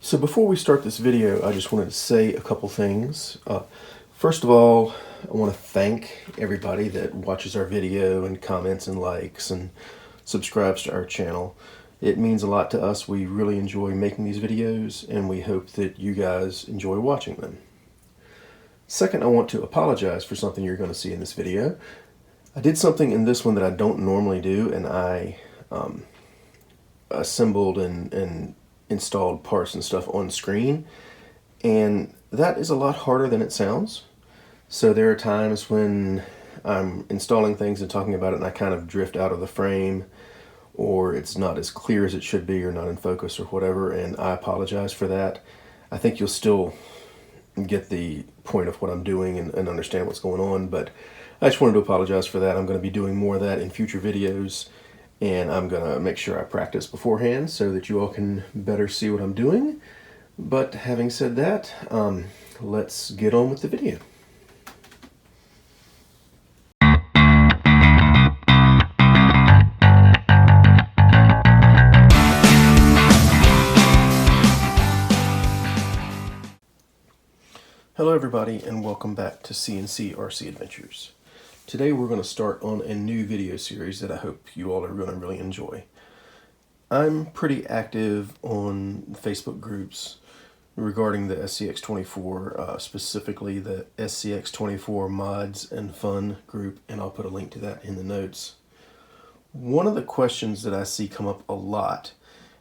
So before we start this video, I just wanted to say a couple things. First of all, I want to thank everybody that watches our video and comments and likes and subscribes to our channel. It means a lot to us. We really enjoy making these videos, and we hope that you guys enjoy watching them. Second, I want to apologize for something you're going to see in this video. I did something in this one that I don't normally do, and I assembled and installed parts and stuff on screen, and that is a lot harder than it sounds. So there are times when I'm installing things and talking about it and I kind of drift out of the frame, or it's not as clear as it should be, or not in focus or whatever, and I apologize for that. I think you'll still get the point of what I'm doing and understand what's going on, but I just wanted to apologize for that. I'm going to be doing more of that in future videos, and I'm going to make sure I practice beforehand so that you all can better see what I'm doing. But having said that, let's get on with the video. Hello everybody, and welcome back to C&C RC Adventures. Today we're going to start on a new video series that I hope you all are going to really enjoy. I'm pretty active on Facebook groups regarding the SCX24, specifically the SCX24 Mods and Fun group, and I'll put a link to that in the notes. One of the questions that I see come up a lot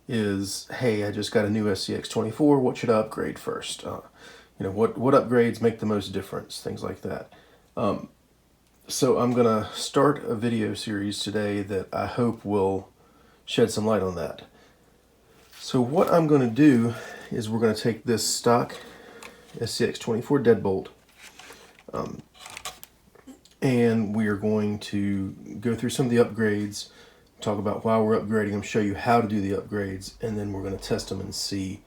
is, hey, I just got a new SCX24, what should I upgrade first? What upgrades make the most difference, things like that. So I'm going to start a video series today that I hope will shed some light on that. So what I'm going to do is we're going to take this stock SCX24 deadbolt, and we are going to go through some of the upgrades, talk about why we're upgrading them, show you how to do the upgrades, and then we're going to test them and see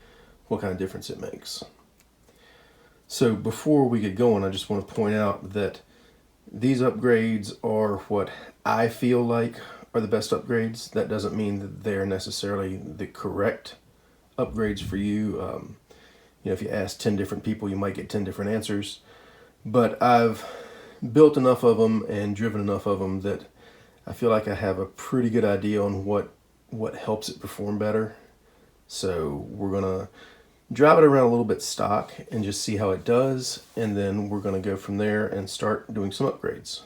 what kind of difference it makes. So before we get going, I just want to point out that these upgrades are what I feel like are the best upgrades. That doesn't mean that they're necessarily the correct upgrades for you. If you ask 10 different people, you might get 10 different answers. But I've built enough of them and driven enough of them that I feel like I have a pretty good idea on what helps it perform better. So we're going to drive it around a little bit stock and just see how it does, and then we're going to go from there and start doing some upgrades.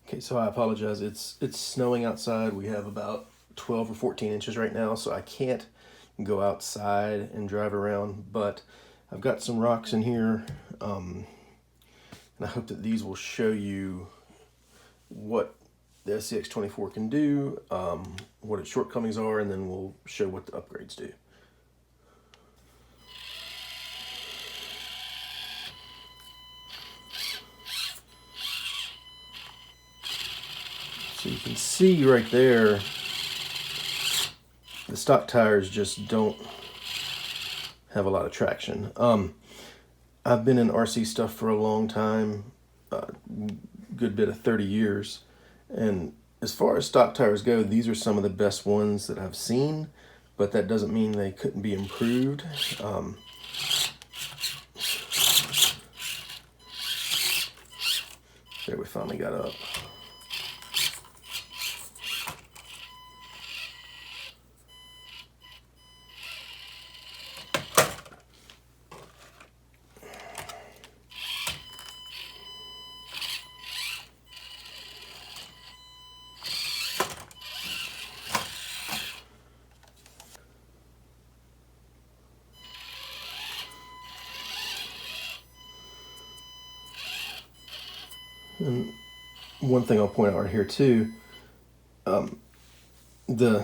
Okay, so I apologize. It's snowing outside. We have about 12 or 14 inches right now, so I can't go outside and drive around, but I've got some rocks in here, and I hope that these will show you what the SCX24 can do, what its shortcomings are, and then we'll show what the upgrades do. So you can see right there, the stock tires just don't have a lot of traction. I've been in RC stuff for a long time, good bit of 30 years. And as far as stock tires go, these are some of the best ones that I've seen, but that doesn't mean they couldn't be improved. There, we finally got up. And one thing I'll point out right here too, let me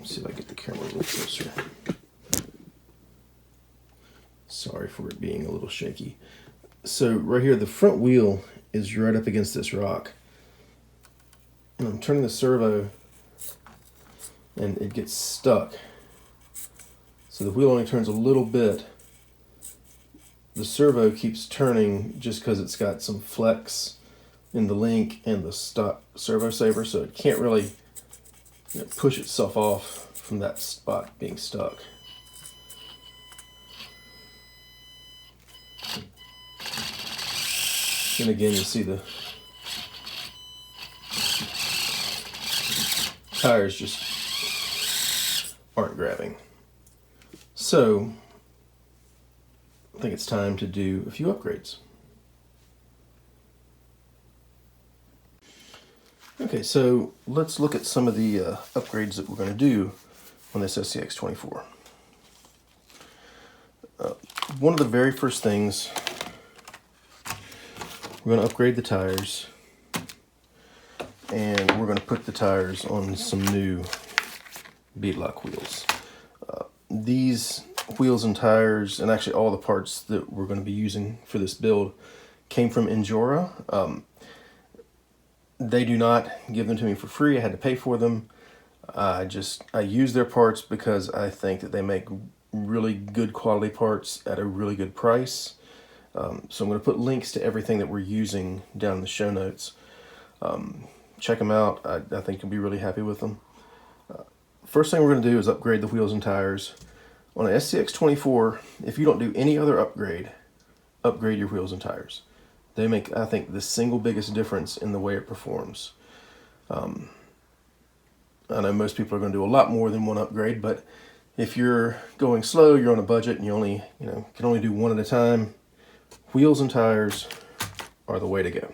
see if I get the camera a little closer. Sorry for it being a little shaky. So right here, the front wheel is right up against this rock. And I'm turning the servo and it gets stuck. So the wheel only turns a little bit. The servo keeps turning just because it's got some flex in the link and the stock servo saver, so it can't really push itself off from that spot being stuck. And again, you see the tires just aren't grabbing. So I think it's time to do a few upgrades. Okay, so let's look at some of the upgrades that we're going to do on this SCX24. One of the very first things, we're going to upgrade the tires, and we're going to put the tires on some new beadlock wheels. These wheels and tires, and actually all the parts that we're going to be using for this build, came from Injora. They do not give them to me for free. I had to pay for them. I use their parts because I think that they make really good quality parts at a really good price. So I'm going to put links to everything that we're using down in the show notes. Check them out. I think you'll be really happy with them. First thing we're going to do is upgrade the wheels and tires. On an SCX24, if you don't do any other upgrade your wheels and tires. They make, I think, the single biggest difference in the way it performs. I know most people are going to do a lot more than one upgrade, but if you're going slow, you're on a budget, and you can only do one at a time, wheels and tires are the way to go.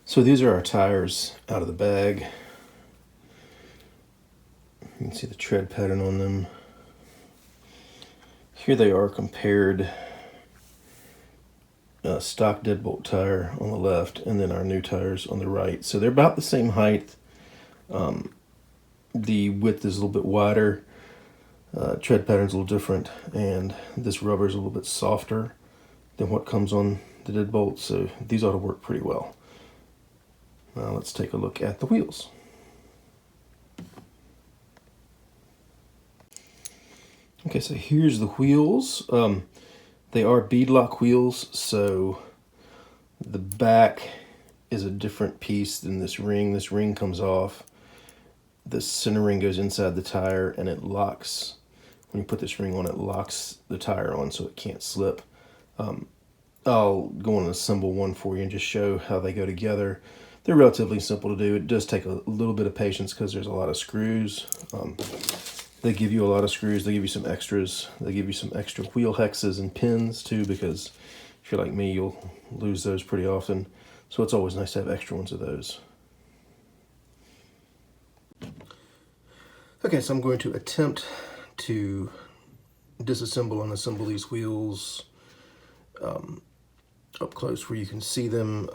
So these are our tires out of the bag. You can see the tread pattern on them. Here they are compared, stock deadbolt tire on the left, and then our new tires on the right. So they're about the same height. The width is a little bit wider, tread pattern's a little different, and this rubber is a little bit softer than what comes on the deadbolt, so these ought to work pretty well. Now let's take a look at the wheels. Okay, so here's the wheels. They are beadlock wheels, so the back is a different piece than this ring. This ring comes off. The center ring goes inside the tire, and it locks. When you put this ring on, it locks the tire on so it can't slip. I'll go and assemble one for you and just show how they go together. They're relatively simple to do. It does take a little bit of patience because there's a lot of screws. They give you a lot of screws. They give you some extras. They give you some extra wheel hexes and pins too, because if you're like me, you'll lose those pretty often. So it's always nice to have extra ones of those. Okay, so I'm going to attempt to disassemble and assemble these wheels up close where you can see them.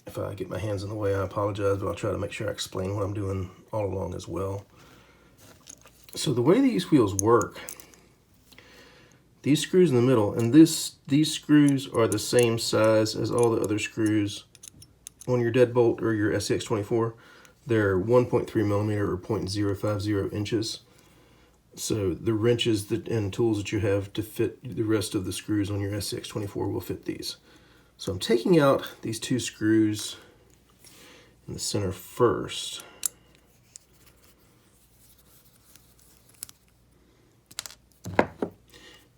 If I get my hands in the way, I apologize, but I'll try to make sure I explain what I'm doing all along as well. So the way these wheels work, these screws in the middle, and these screws are the same size as all the other screws on your deadbolt or your SCX24. They're 1.3 millimeter or 0.050 inches. So the wrenches and tools that you have to fit the rest of the screws on your SCX24 will fit these. So I'm taking out these two screws in the center first.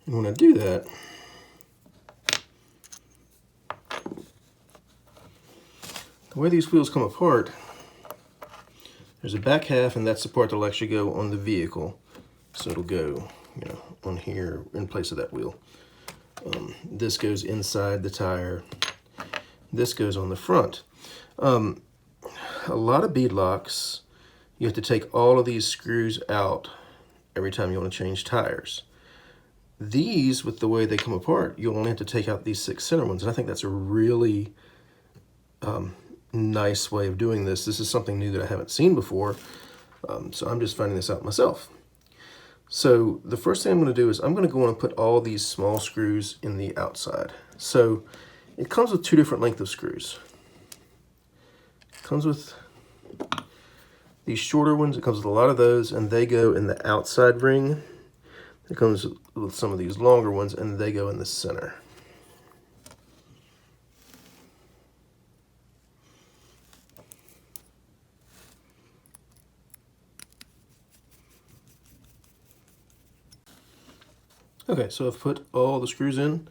And when I do that, the way these wheels come apart, there's a back half, and that's the part that'll actually go on the vehicle. So it'll go, on here in place of that wheel. This goes inside the tire. This goes on the front. A lot of beadlocks, you have to take all of these screws out every time you want to change tires. These, with the way they come apart, you'll only have to take out these 6 center ones, and I think that's a really nice way of doing this. This is something new that I haven't seen before, so I'm just finding this out myself. So the first thing I'm going to do is I'm going to go on and put all these small screws in the outside. So it comes with 2 different lengths of screws. It comes with these shorter ones. It comes with a lot of those, and they go in the outside ring. It comes with some of these longer ones, and they go in the center. Okay, so I've put all the screws in.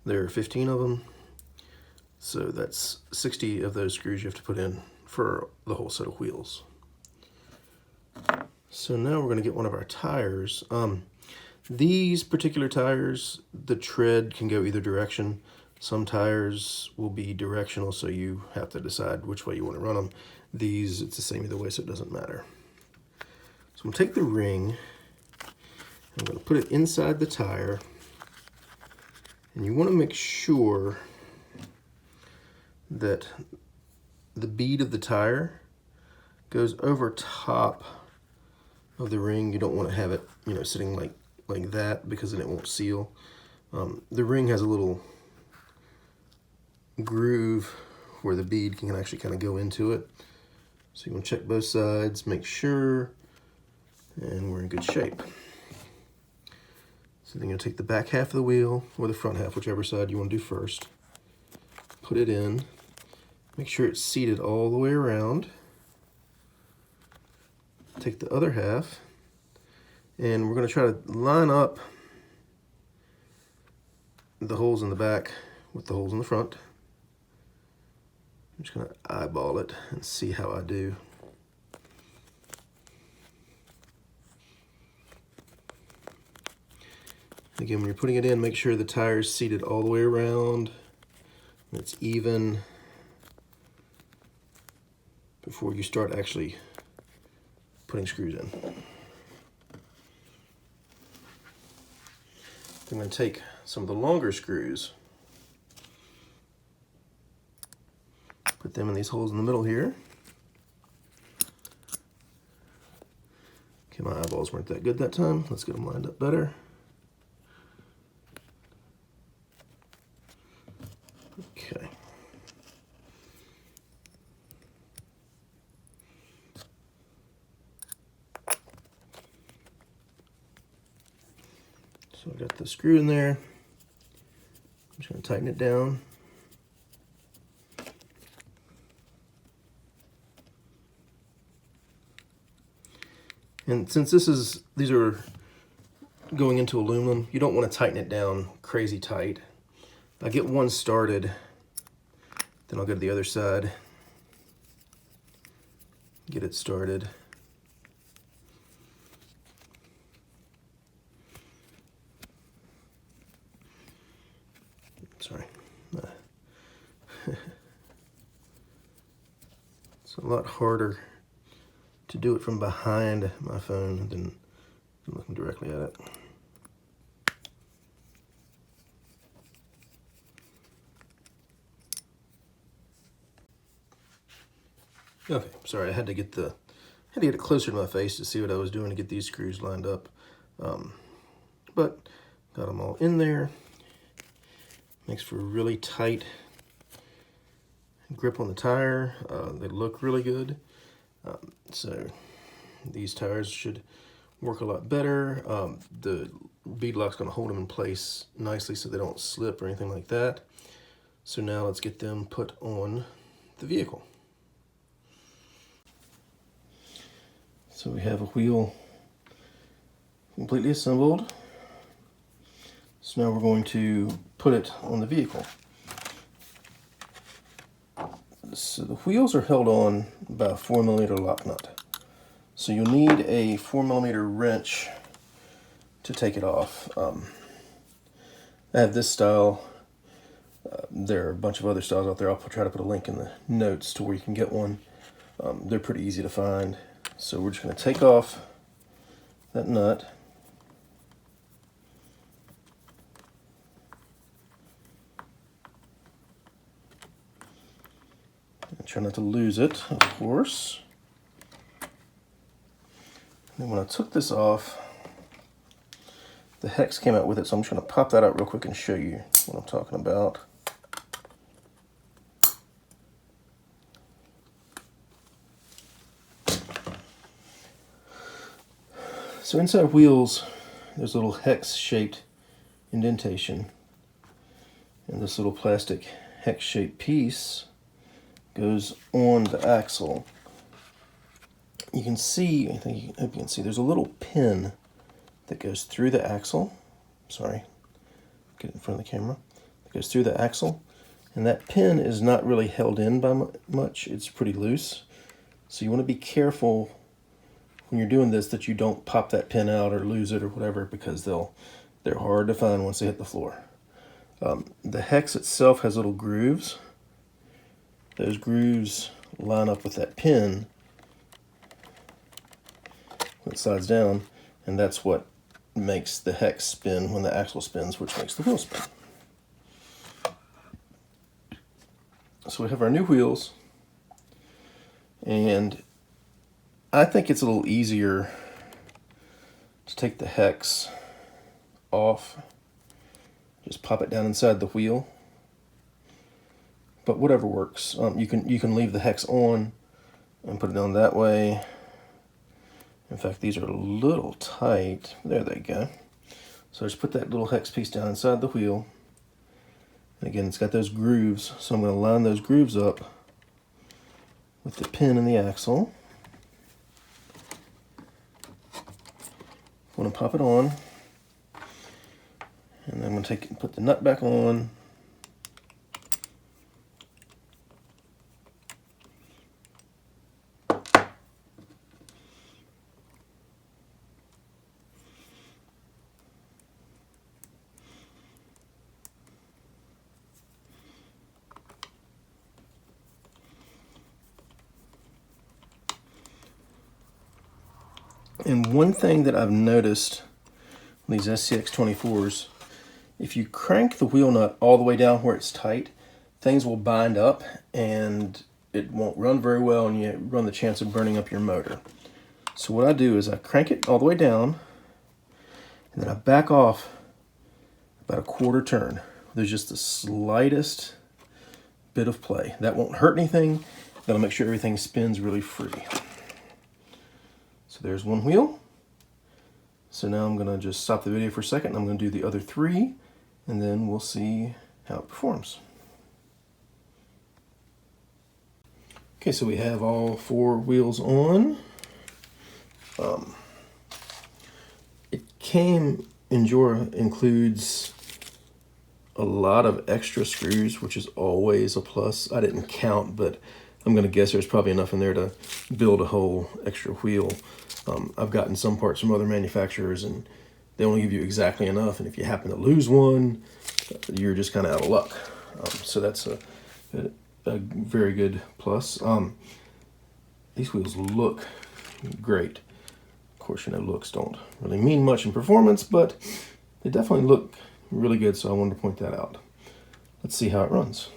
There are 15 of them. So that's 60 of those screws you have to put in for the whole set of wheels. So now we're going to get one of our tires. These particular tires, the tread can go either direction. Some tires will be directional, so you have to decide which way you want to run them. These, it's the same either way, so it doesn't matter. So I'm going to take the ring, I'm going to put it inside the tire, and you want to make sure that the bead of the tire goes over top of the ring. You don't want to have it, sitting like that, because then it won't seal. The ring has a little groove where the bead can actually kind of go into it. So you want to check both sides, make sure, and we're in good shape. So then you're going to take the back half of the wheel, or the front half, whichever side you want to do first. Put it in. Make sure it's seated all the way around. Take the other half, and we're going to try to line up the holes in the back with the holes in the front. I'm just going to eyeball it and see how I do. Again, when you're putting it in, make sure the tire's seated all the way around, and it's even before you start actually putting screws in. I'm going to take some of the longer screws, put them in these holes in the middle here. Okay, my eyeballs weren't that good that time. Let's get them lined up better. Okay. So I got the screw in there. I'm just going to tighten it down. And since these are going into aluminum, you don't want to tighten it down crazy tight. I get one started, then I'll go to the other side, get it started. Sorry. It's a lot harder to do it from behind my phone than looking directly at it. Okay, sorry, I had to get it closer to my face to see what I was doing to get these screws lined up. But got them all in there. Makes for a really tight grip on the tire. They look really good. So these tires should work a lot better. The bead lock's going to hold them in place nicely so they don't slip or anything like that. So now let's get them put on the vehicle. So we have a wheel completely assembled. So now we're going to put it on the vehicle. So the wheels are held on by a 4mm lock nut. So you'll need a 4mm wrench to take it off. I have this style. There are a bunch of other styles out there. I'll try to put a link in the notes to where you can get one. They're pretty easy to find. So we're just going to take off that nut. And try not to lose it, of course. And when I took this off, the hex came out with it, so I'm just going to pop that out real quick and show you what I'm talking about. So inside wheels, there's a little hex-shaped indentation, and this little plastic hex-shaped piece goes on the axle. You can see, I hope you can see, there's a little pin that goes through the axle, sorry, get in front of the camera. It goes through the axle, and that pin is not really held in by much. It's pretty loose. So you want to be careful when you're doing this that you don't pop that pin out or lose it or whatever, because they're hard to find once they hit the floor. The hex itself has little grooves. Those grooves line up with that pin when it slides down, and that's what makes the hex spin when the axle spins, which makes the wheel spin. So we have our new wheels, and I think it's a little easier to take the hex off, just pop it down inside the wheel, but whatever works. You can leave the hex on and put it down that way. In fact, these are a little tight. There they go. So just put that little hex piece down inside the wheel. And again, it's got those grooves, so I'm going to line those grooves up with the pin in the axle. I'm going to pop it on, and then I'm going to take it and put the nut back on. And one thing that I've noticed on these SCX24s, if you crank the wheel nut all the way down where it's tight, things will bind up and it won't run very well, and you run the chance of burning up your motor. So what I do is I crank it all the way down, and then I back off about a quarter turn. There's just the slightest bit of play. That won't hurt anything. That'll make sure everything spins really free. So there's one wheel. So now I'm going to just stop the video for a second, and I'm going to do the other three, and then we'll see how it performs. Okay, so we have all four wheels on. Endura includes a lot of extra screws, which is always a plus. I didn't count, but I'm going to guess there's probably enough in there to build a whole extra wheel. I've gotten some parts from other manufacturers, and they only give you exactly enough, and if you happen to lose one, you're just kind of out of luck. So that's a very good plus. These wheels look great. Of course, looks don't really mean much in performance, but they definitely look really good, so I wanted to point that out. Let's see how it runs.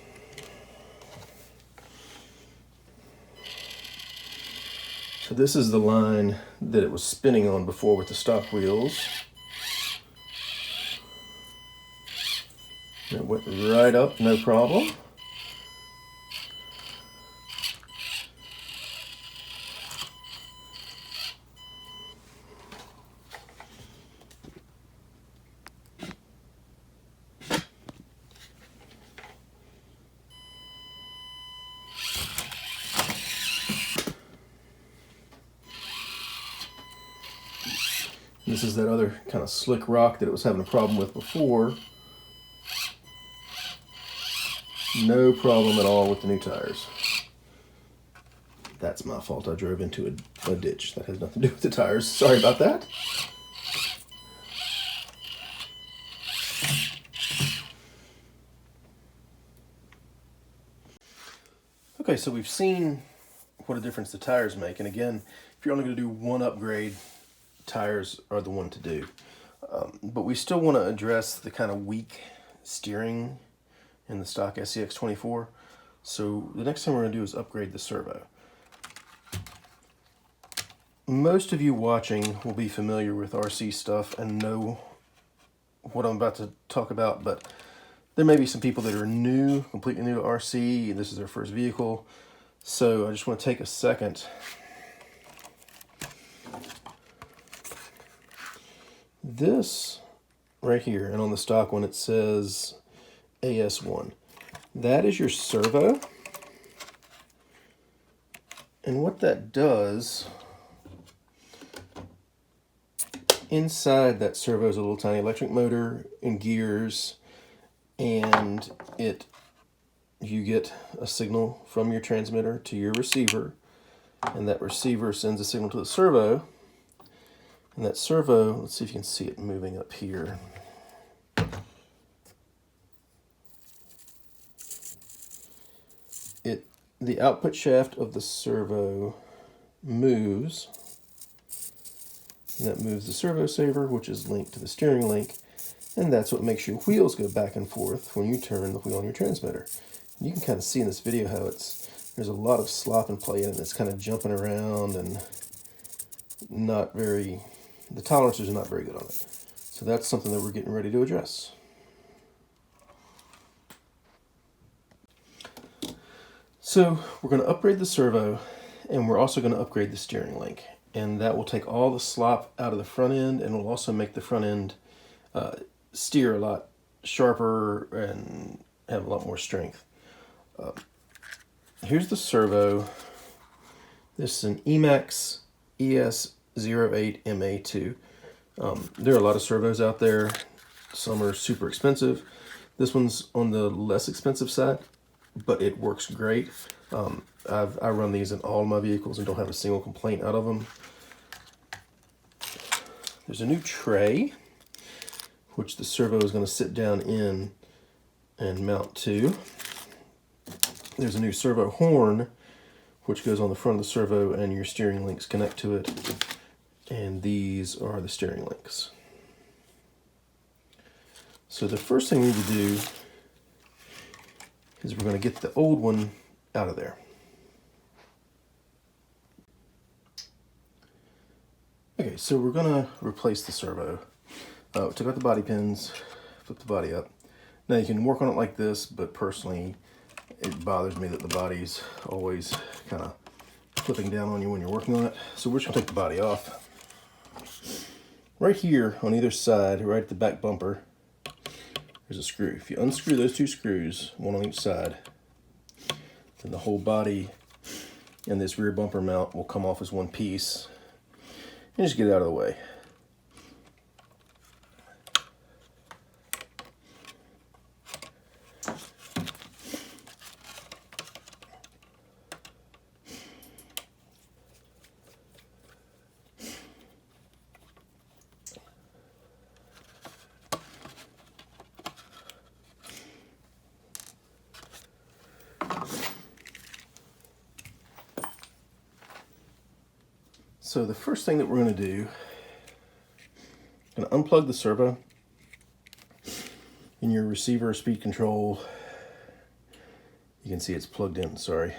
So this is the line that it was spinning on before with the stock wheels. It went right up, no problem. This is that other kind of slick rock that it was having a problem with before. No problem at all with the new tires. That's my fault. I drove into a ditch. That has nothing to do with the tires. Sorry about that. Okay, so we've seen what a difference the tires make. And again, if you're only going to do one upgrade, tires are the one to do. But we still want to address the kind of weak steering in the stock SCX24. So the next thing we're going to do is upgrade the servo. Most of you watching will be familiar with RC stuff and know what I'm about to talk about, but there may be some people that are new, completely new to RC, and this is their first vehicle. So I just want to take a second. This right here, and on the stock one it says AS1. That is your servo. And what that does inside that servo is a little tiny electric motor and gears, and you get a signal from your transmitter to your receiver, and that receiver sends a signal to the servo, and that servo, let's see if you can see it moving up here. The output shaft of the servo moves, and that moves the servo saver, which is linked to the steering link, and that's what makes your wheels go back and forth when you turn the wheel on your transmitter. And you can kind of see in this video how there's a lot of slop and play in it. It's kind of jumping around and the tolerances are not very good on it. So that's something that we're getting ready to address. So we're going to upgrade the servo, and we're also going to upgrade the steering link. And that will take all the slop out of the front end, and will also make the front end steer a lot sharper and have a lot more strength. Here's the servo. This is an Emax ES08MA2. There are a lot of servos out there. Some are super expensive. This one's on the less expensive side, but it works great. I run these in all my vehicles and don't have a single complaint out of them. There's a new tray, which the servo is going to sit down in and mount to. There's a new servo horn, which goes on the front of the servo, and your steering links connect to it. And these are the steering links. So the first thing we need to do is we're going to get the old one out of there. Okay, so we're going to replace the servo. Took out the body pins, flipped the body up. Now you can work on it like this, but personally it bothers me that the body's always kind of flipping down on you when you're working on it. So we're just going to take the body off. Right here on either side, right at the back bumper, there's a screw. If you unscrew those two screws, one on each side, then the whole body and this rear bumper mount will come off as one piece. And just get it out of the way. So the first thing that we're going to do, I'm going to unplug the servo. In your receiver speed control, you can see it's plugged in, sorry.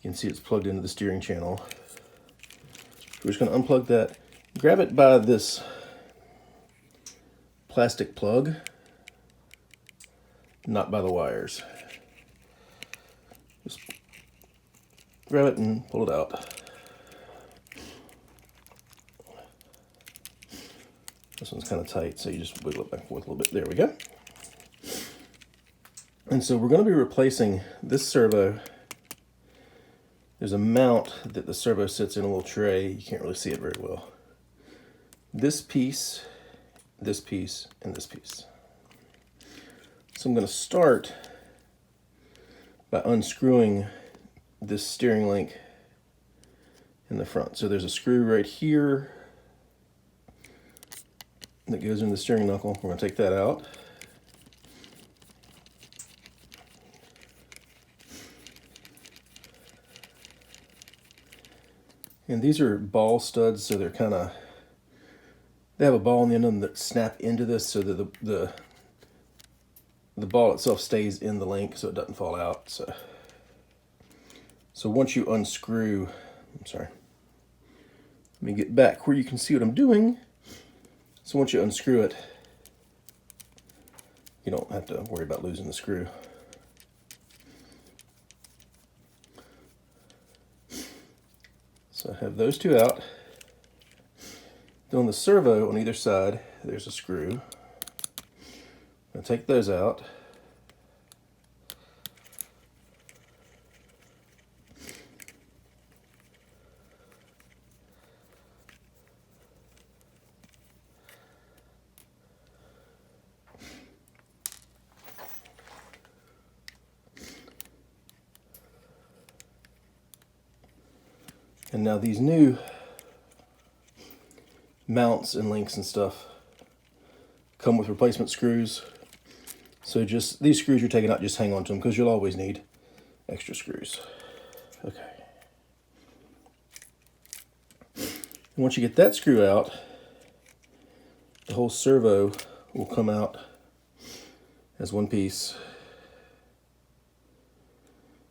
You can see it's plugged into the steering channel. We're just going to unplug that. Grab it by this plastic plug, not by the wires. Just grab it and pull it out. This one's kind of tight, so you just wiggle it back and forth a little bit. There we go. And so we're going to be replacing this servo. There's a mount that the servo sits in, a little tray. You can't really see it very well. This piece, and this piece. So I'm going to start by unscrewing this steering link in the front. So there's a screw right here that goes in the steering knuckle. We're going to take that out. And these are ball studs, so they're kind of, they have a ball on the end of them that snap into this so that the ball itself stays in the link so it doesn't fall out. So once you unscrew, I'm sorry, let me get back where you can see what I'm doing. So once you unscrew it, you don't have to worry about losing the screw. So I have those two out. Then on the servo on either side, there's a screw. I'm going to take those out. And now these new mounts and links and stuff come with replacement screws. So just these screws you're taking out, just hang on to them because you'll always need extra screws. Okay. And once you get that screw out, the whole servo will come out as one piece.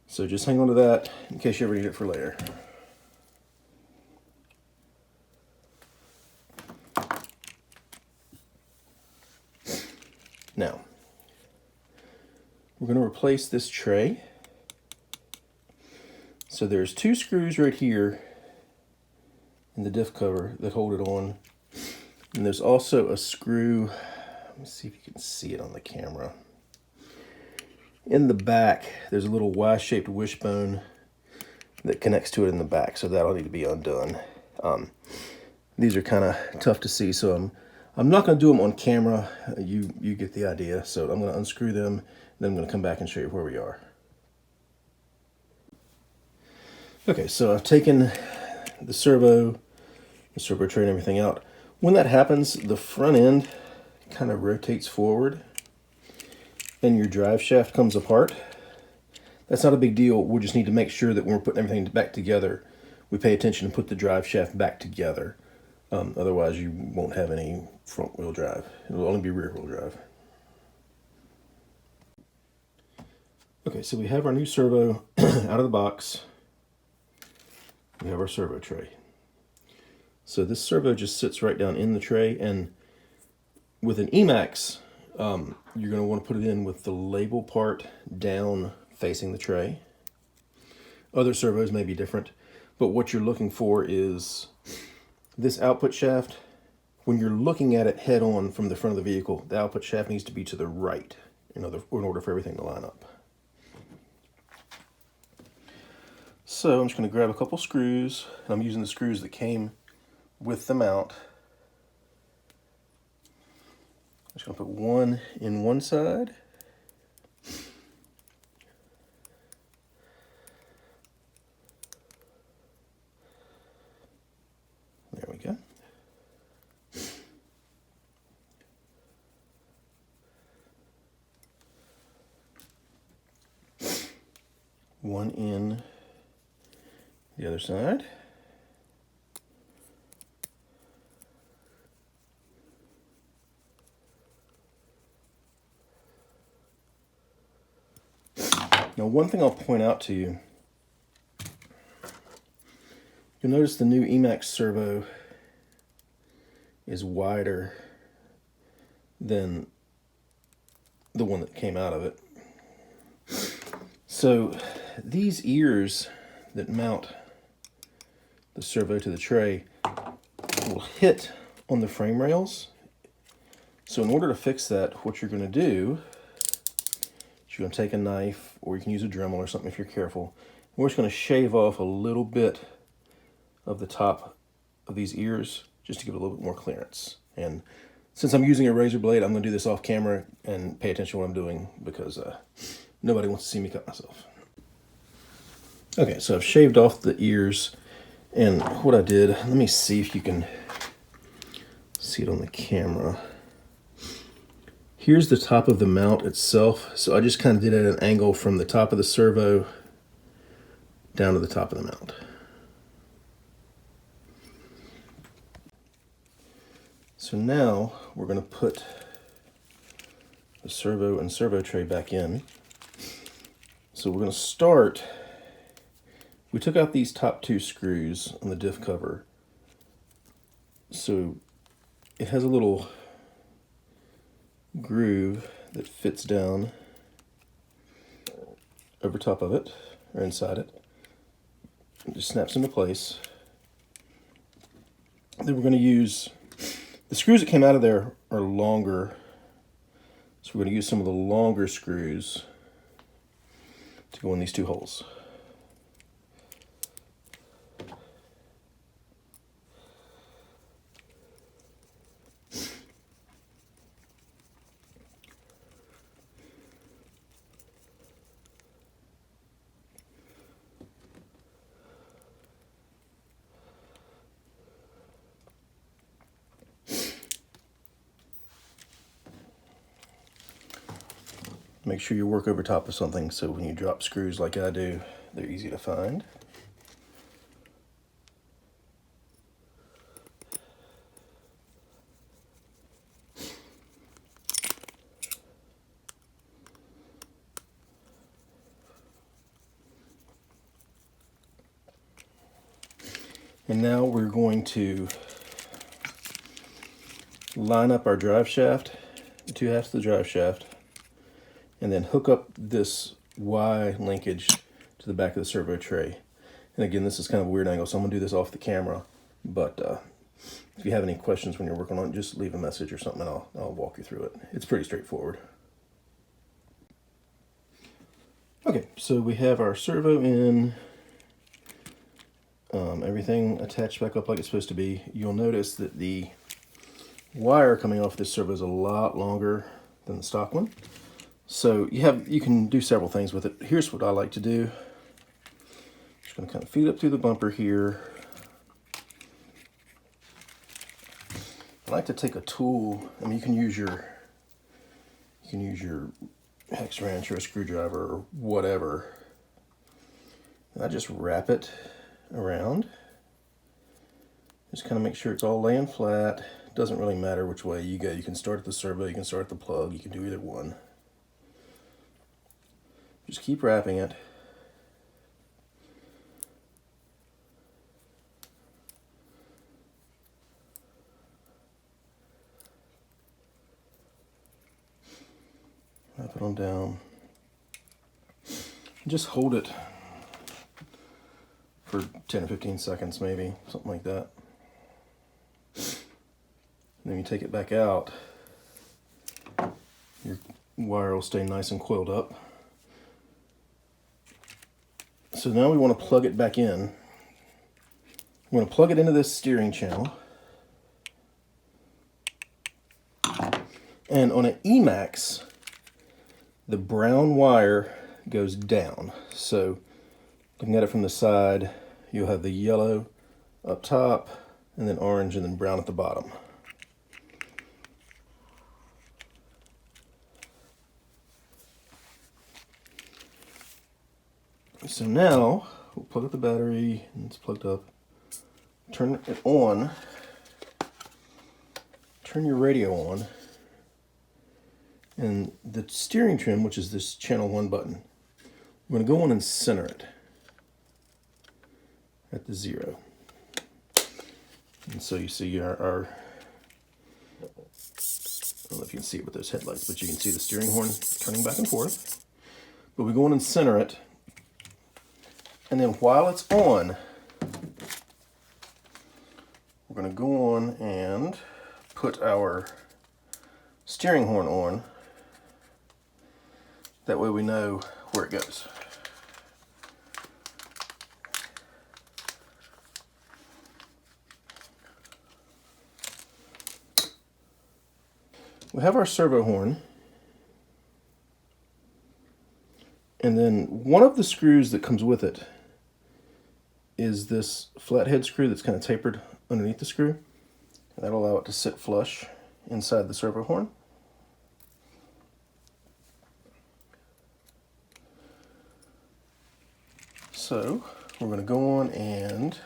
So just hang on to that in case you ever need it for later. Now, we're going to replace this tray. So there's two screws right here in the diff cover that hold it on. And there's also a screw, let me see if you can see it on the camera. In the back, there's a little Y-shaped wishbone that connects to it in the back, so that'll need to be undone. These are kind of tough to see, so I'm not going to do them on camera. You get the idea. So I'm going to unscrew them, then I'm going to come back and show you where we are. Okay, so I've taken the servo tray and everything out. When that happens, the front end kind of rotates forward and your drive shaft comes apart. That's not a big deal. We just need to make sure that when we're putting everything back together, we pay attention and put the drive shaft back together. Otherwise, you won't have any front wheel drive. It'll only be rear wheel drive. Okay, so we have our new servo out of the box. We have our servo tray. So this servo just sits right down in the tray, and with an Emax, you're going to want to put it in with the label part down facing the tray. Other servos may be different, but what you're looking for is this output shaft. When you're looking at it head on from the front of the vehicle, the output shaft needs to be to the right in order for everything to line up. So I'm just going to grab a couple screws. I'm using the screws that came with the mount. I'm just going to put one in one side. There we go. One in the other side. Now, one thing I'll point out to you, you'll notice the new Emax servo is wider than the one that came out of it. So these ears that mount the servo to the tray will hit on the frame rails. So in order to fix that, what you're going to do is you're going to take a knife, or you can use a Dremel or something if you're careful. We're just going to shave off a little bit of the top of these ears just to give it a little bit more clearance. And since I'm using a razor blade, I'm going to do this off camera and pay attention to what I'm doing because nobody wants to see me cut myself. Okay, so I've shaved off the ears, and what I did, let me see if you can see it on the camera. Here's the top of the mount itself. So I just kind of did it at an angle from the top of the servo down to the top of the mount. So now we're going to put the servo and servo tray back in. So we're going to start. We took out these top two screws on the diff cover. So it has a little groove that fits down over top of it, or inside it. It just snaps into place. Then we're going to use, the screws that came out of there are longer, so we're going to use some of the longer screws to go in these two holes. Make sure you work over top of something so when you drop screws like I do, they're easy to find. And now we're going to line up our drive shaft, the two halves of the drive shaft, and then hook up this Y linkage to the back of the servo tray. And again, this is kind of a weird angle, so I'm gonna do this off the camera, but if you have any questions when you're working on it, just leave a message or something and I'll walk you through it. It's pretty straightforward. Okay, so we have our servo in, everything attached back up like it's supposed to be. You'll notice that the wire coming off this servo is a lot longer than the stock one. So you can do several things with it. Here's what I like to do. Just going to kind of feed up through the bumper here. I like to take a tool. I mean, you can use your hex wrench or a screwdriver or whatever. And I just wrap it around. Just kind of make sure it's all laying flat. Doesn't really matter which way you go. You can start at the servo, you can start at the plug, you can do either one. Just keep wrapping it. Wrap it on down. Just hold it for 10 or 15 seconds maybe, something like that. And then you take it back out, your wire will stay nice and coiled up. So now we want to plug it back in. We're going to plug it into this steering channel. And on an Emax, the brown wire goes down. So looking at it from the side, you'll have the yellow up top, and then orange, and then brown at the bottom. So now, we'll plug up the battery, and it's plugged up. Turn it on. Turn your radio on. And the steering trim, which is this channel 1 button, we're going to go on and center it at the 0. And so you see our I don't know if you can see it with those headlights, but you can see the steering horn turning back and forth. But we go on and center it. And then while it's on, we're going to go on and put our steering horn on. That way we know where it goes. We have our servo horn. And then one of the screws that comes with it is this flathead screw that's kind of tapered underneath the screw. That'll allow it to sit flush inside the servo horn. So we're going to go on and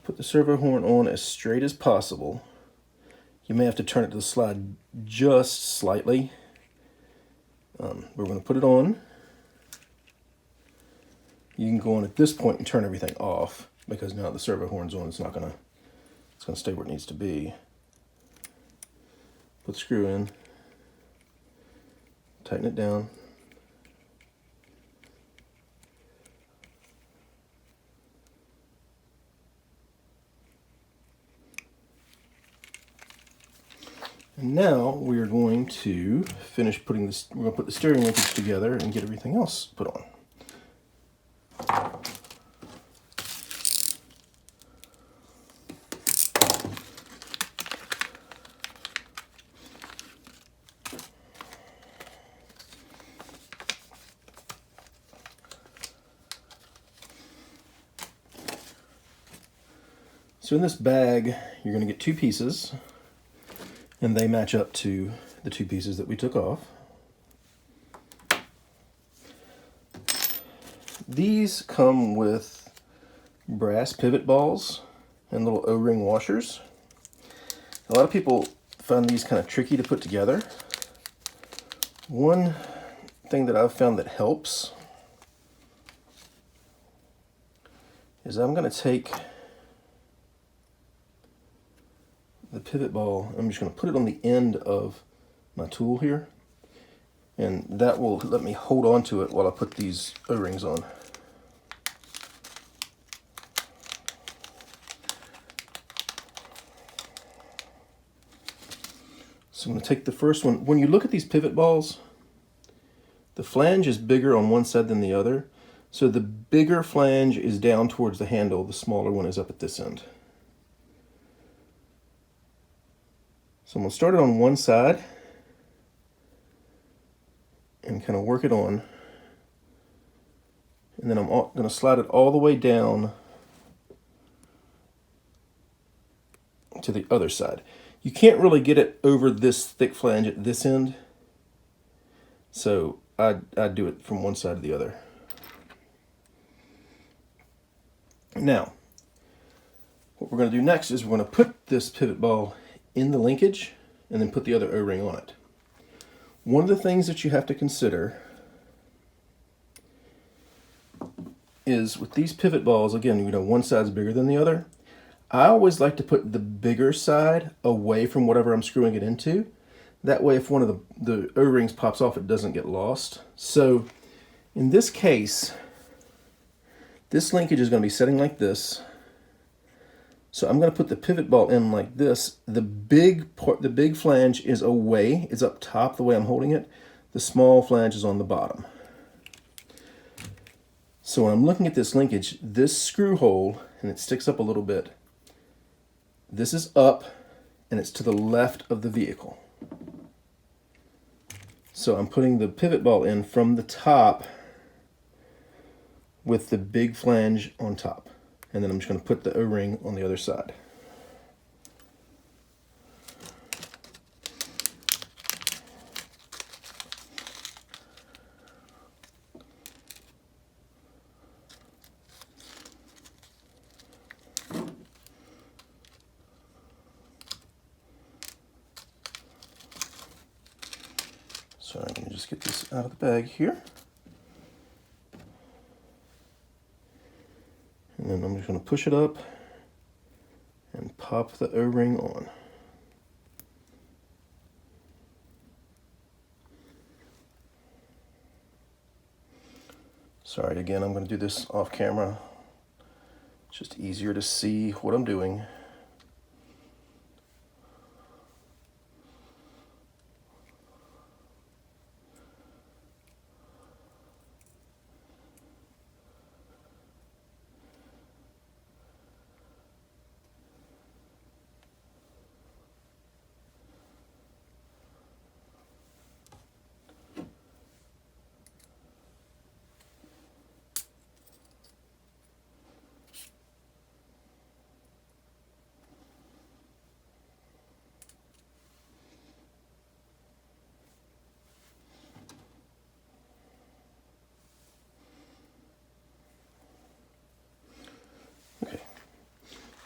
put the servo horn on as straight as possible. You may have to turn it to the slide just slightly. We're going to put it on. You can go on at this point and turn everything off, because now the servo horn's on, it's going to stay where it needs to be. Put the screw in, tighten it down. And now we are going to finish putting this, we're going to put the steering linkage together and get everything else put on. So in this bag, you're going to get 2 pieces. and they match up to the two pieces that we took off. These come with brass pivot balls and little O-ring washers. A lot of people find these kind of tricky to put together. One thing that I've found that helps is I'm going to take the pivot ball, I'm just going to put it on the end of my tool here, and that will let me hold on to it while I put these O-rings on. So I'm going to take the first one. When you look at these pivot balls, the flange is bigger on one side than the other. So the bigger flange is down towards the handle, the smaller one is up at this end. So I'm going to start it on one side and kind of work it on. And then I'm going to slide it all the way down to the other side. You can't really get it over this thick flange at this end, so I do it from one side to the other. Now, what we're going to do next is we're going to put this pivot ball in the linkage and then put the other O-ring on it. One of the things that you have to consider is with these pivot balls, again, you know, one side's bigger than the other. I always like to put the bigger side away from whatever I'm screwing it into. That way, if one of the O-rings pops off, it doesn't get lost. So in this case, this linkage is going to be setting like this. So I'm going to put the pivot ball in like this. The big flange is away, it's up top the way I'm holding it. The small flange is on the bottom. So when I'm looking at this linkage, this screw hole, and it sticks up a little bit, this is up and it's to the left of the vehicle. So I'm putting the pivot ball in from the top with the big flange on top. And then I'm just going to put the O-ring on the other side. So I'm going to just get this out of the bag here. And then I'm just going to push it up and pop the O-ring on. Sorry, again, I'm going to do this off camera. It's just easier to see what I'm doing.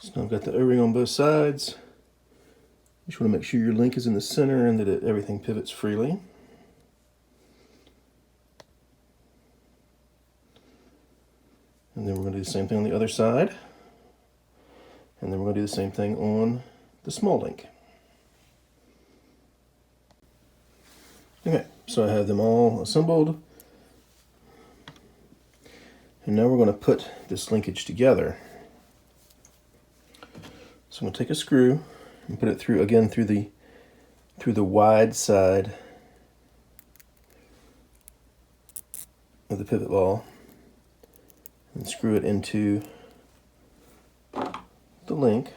So I've got the O-ring on both sides. You just want to make sure your link is in the center and that everything pivots freely. And then we're going to do the same thing on the other side. And then we're going to do the same thing on the small link. Okay, so I have them all assembled. And now we're going to put this linkage together. So I'm going to take a screw and put it through, again, through the wide side of the pivot ball and screw it into the link.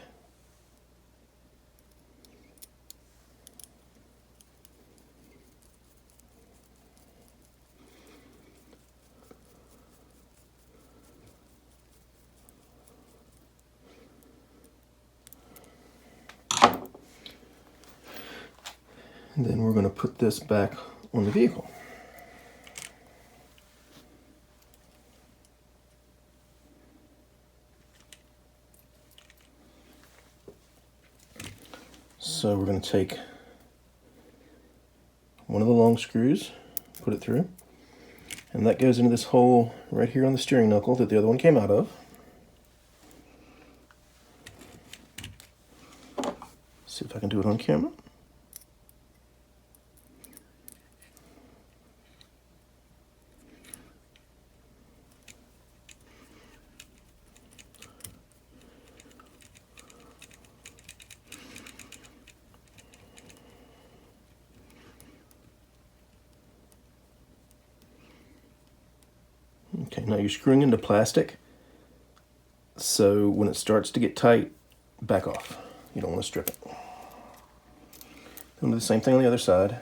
And then we're going to put this back on the vehicle. So we're going to take one of the long screws, put it through, and that goes into this hole right here on the steering knuckle that the other one came out of. See if I can do it on camera. Okay, now you're screwing into plastic, so when it starts to get tight, back off. You don't want to strip it. Do the same thing on the other side.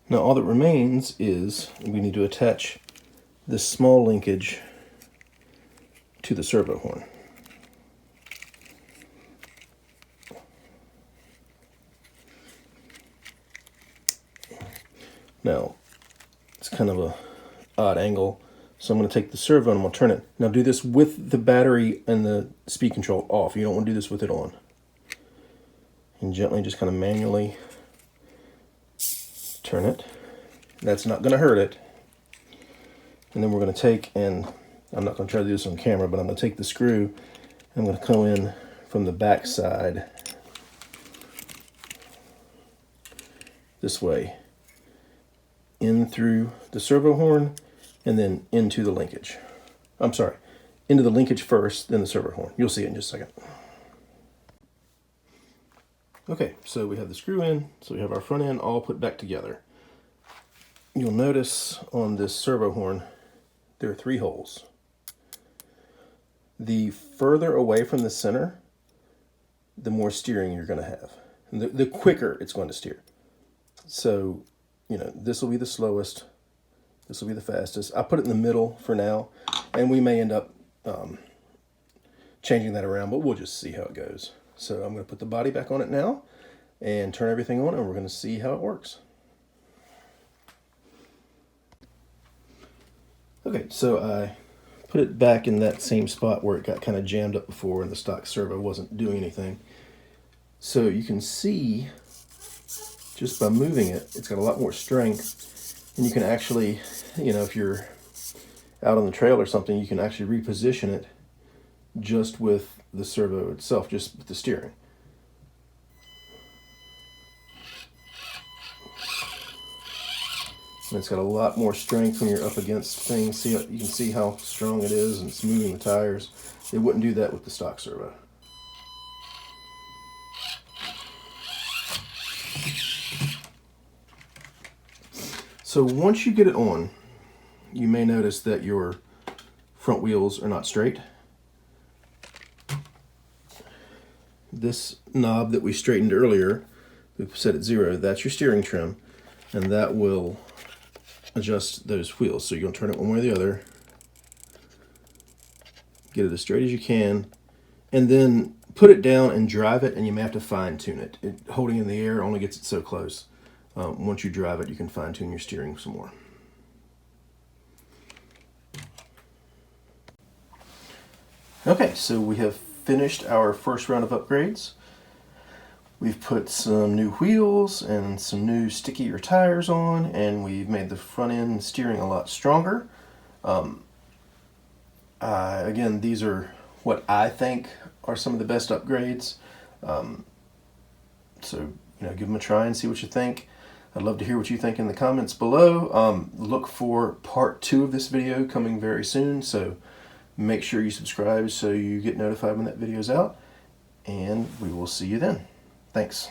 Now all that remains is we need to attach this small linkage to the servo horn. Now it's kind of a odd angle, so I'm going to take the servo and I'm going to turn it. Now do this with the battery and the speed control off. You don't want to do this with it on. And gently, just kind of manually turn it. That's not going to hurt it. And then we're going to take, and I'm not going to try to do this on camera, but I'm going to take the screw and I'm going to come in from the back side this way, in through the servo horn and then into the linkage. I'm sorry, into the linkage first, then the servo horn. You'll see it in just a second. Okay, so we have the screw in, so we have our front end all put back together. You'll notice on this servo horn, there are 3 holes. The further away from the center, the more steering you're going to have. And the quicker it's going to steer. So, you know, this will be the slowest. This will be the fastest. I put it in the middle for now, and we may end up changing that around, but we'll just see how it goes. So I'm going to put the body back on it now and turn everything on, and we're going to see how it works. Okay, so I put it back in that same spot where it got kind of jammed up before and the stock servo wasn't doing anything. So you can see, just by moving it, it's got a lot more strength, and you can actually, you know, if you're out on the trail or something, you can actually reposition it just with the servo itself, just with the steering. And it's got a lot more strength when you're up against things. See, you can see how strong it is, and it's moving the tires. It wouldn't do that with the stock servo. So once you get it on, you may notice that your front wheels are not straight. This knob that we straightened earlier, we set at 0, that's your steering trim, and that will adjust those wheels. So you're going to turn it one way or the other, get it as straight as you can, and then put it down and drive it, and you may have to fine tune it. Holding in the air only gets it so close. Once you drive it, you can fine tune your steering some more. Okay, so we have finished our first round of upgrades. We've put some new wheels and some new stickier tires on, and we've made the front end steering a lot stronger. Again, these are what I think are some of the best upgrades. So, give them a try and see what you think. I'd love to hear what you think in the comments below. Look for part 2 of this video coming very soon, so make sure you subscribe so you get notified when that video is out, and we will see you then. Thanks.